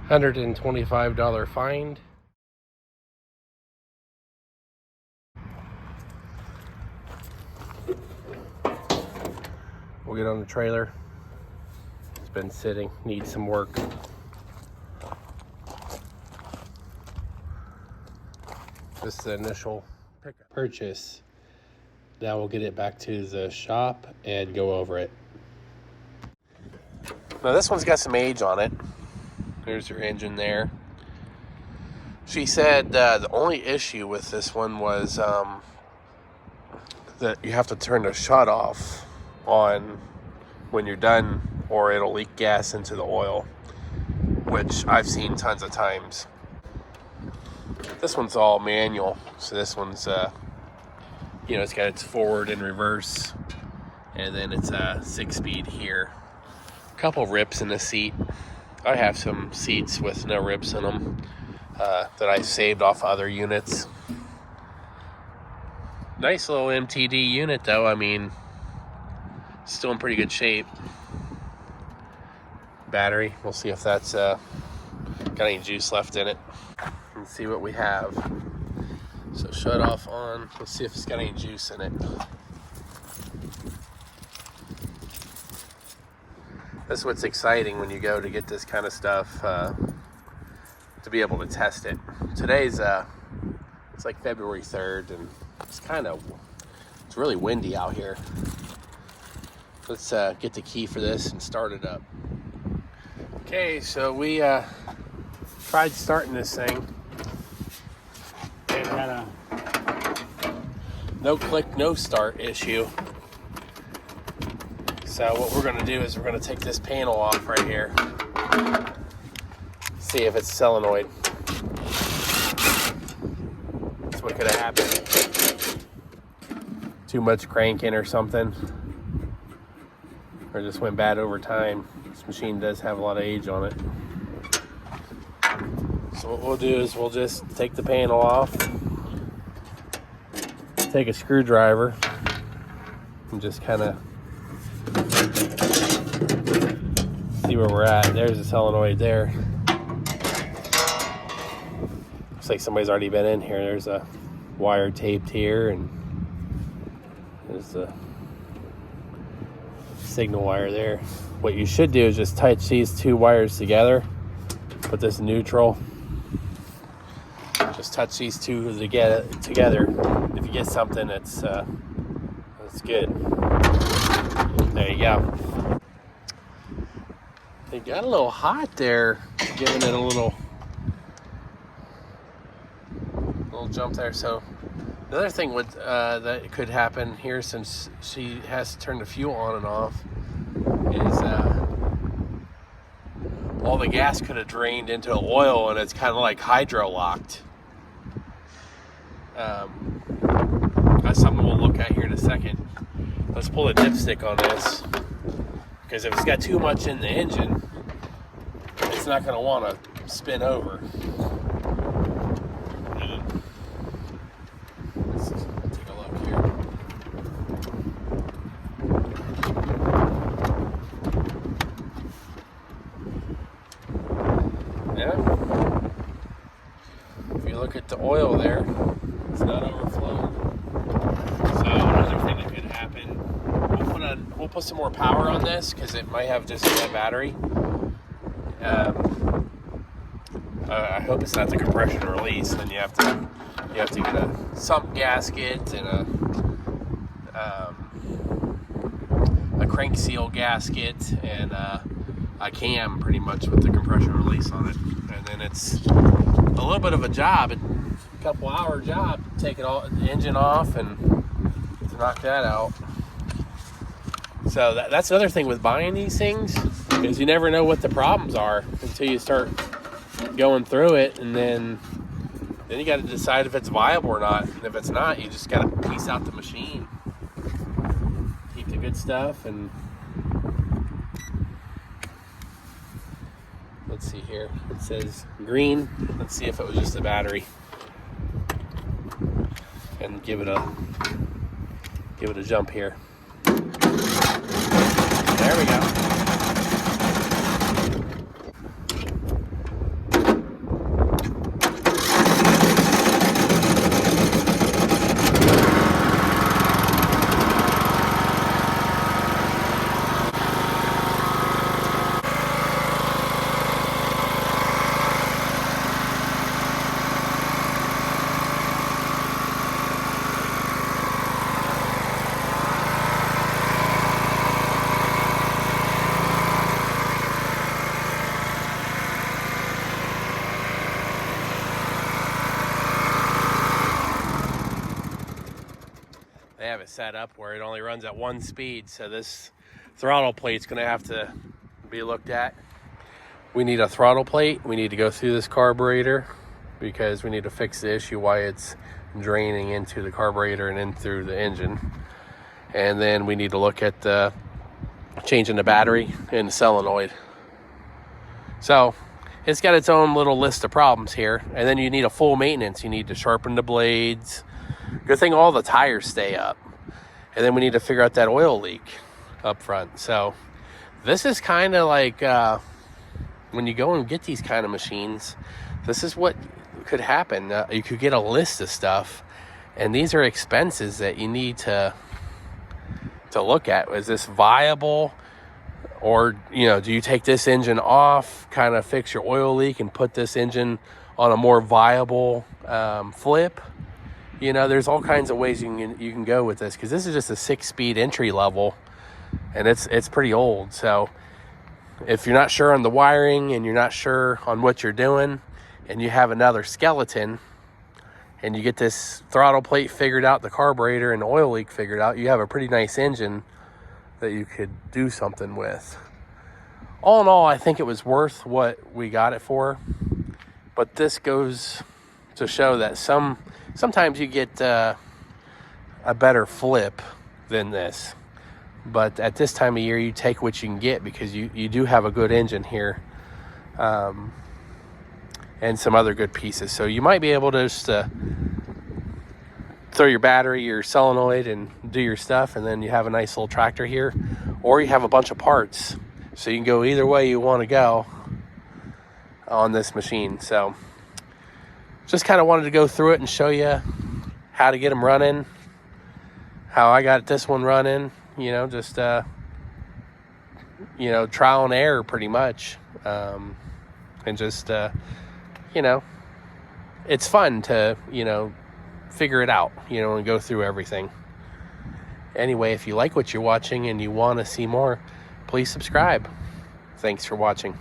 $125 find. We'll get on the trailer. It's been sitting, needs some work. This is the initial pickup purchase. Now we'll get it back to the shop and go over it. Now this one's got some age on it. There's her engine there. She said the only issue with this one was that you have to turn the shut off on when you're done, or it'll leak gas into the oil, which I've seen tons of times. This one's all manual, so this one's it's got its forward and reverse, and then it's a 6-speed here. A couple rips in the seat. I have some seats with no rips in them that I saved off other units. Nice little MTD unit though. I mean, still in pretty good shape. Battery, we'll see if that's got any juice left in it. Let's see what we have. So shut off on. Let's see if it's got any juice in it. That's what's exciting when you go to get this kind of stuff, to be able to test it. Today's it's like February 3rd, and it's really windy out here. Let's get the key for this and start it up. Okay, so we tried starting this thing. It had a no click, no start issue. So what we're gonna do is we're gonna take this panel off right here. See if it's solenoid. That's what could have happened. Too much cranking or something. Or just went bad over time. This machine does have a lot of age on it. So what we'll do is we'll just take the panel off, take a screwdriver, and just kind of see where we're at. There's a solenoid there. Looks like somebody's already been in here. There's a wire taped here, and there's the signal wire there. What you should do is just touch these two wires together. Put this neutral. Just touch these two together. If you get something that's good. There you go. It got a little hot there, giving it a little jump there. So another thing that could happen here, since she has to turn the fuel on and off, is all the gas could have drained into the oil, and it's kind of like hydro locked. That's something we'll look at here in a second. Let's pull the dipstick on this, because if it's got too much in the engine, it's not going to want to spin over. Let's take a look here. Yeah. If you look at the oil there, it's not overflowing. So another thing that could happen, we'll put some more power on this, because it might have just a battery. I hope it's not the compression release. Then you have to get a sump gasket and a crank seal gasket and a cam, pretty much, with the compression release on it. And then it's a little bit of a job, a couple hour job, to take the engine off and to knock that out. So that's another thing with buying these things, is you never know what the problems are until you start going through it, and then you got to decide if it's viable or not. And if it's not, you just got to piece out the machine, keep the good stuff. And let's see here, it says green. Let's see if it was just a battery, and give it a jump here. There we go. set up where it only runs at 1 speed. So this throttle plate's going to have to be looked at. We need a throttle plate. We need to go through this carburetor because we need to fix the issue why it's draining into the carburetor and in through the engine. And then we need to look at changing the battery and the solenoid. So it's got its own little list of problems here. And then you need a full maintenance. You need to sharpen the blades. Good thing all the tires stay up. And then we need to figure out that oil leak up front. So this is kind of like when you go and get these kind of machines, this is what could happen. You could get a list of stuff, and these are expenses that you need to look at. Is this viable? Or, you know, do you take this engine off, kind of fix your oil leak and put this engine on a more viable flip? You know, there's all kinds of ways you can go with this, because this is just a 6-speed entry level, and it's pretty old. So if you're not sure on the wiring and you're not sure on what you're doing, and you have another skeleton, and you get this throttle plate figured out, the carburetor and the oil leak figured out, you have a pretty nice engine that you could do something with. All in all, I think it was worth what we got it for. But this goes to show that sometimes you get a better flip than this. But at this time of year, you take what you can get, because you do have a good engine here. And some other good pieces. So you might be able to just throw your battery, your solenoid, and do your stuff, and then you have a nice little tractor here. Or you have a bunch of parts, so you can go either way you want to go on this machine. So just kind of wanted to go through it and show you how to get them running, how I got this one running, you know, just you know, trial and error pretty much. And just you know, it's fun to, you know, figure it out, you know, and go through everything. Anyway, if you like what you're watching and you want to see more, please subscribe. Thanks for watching.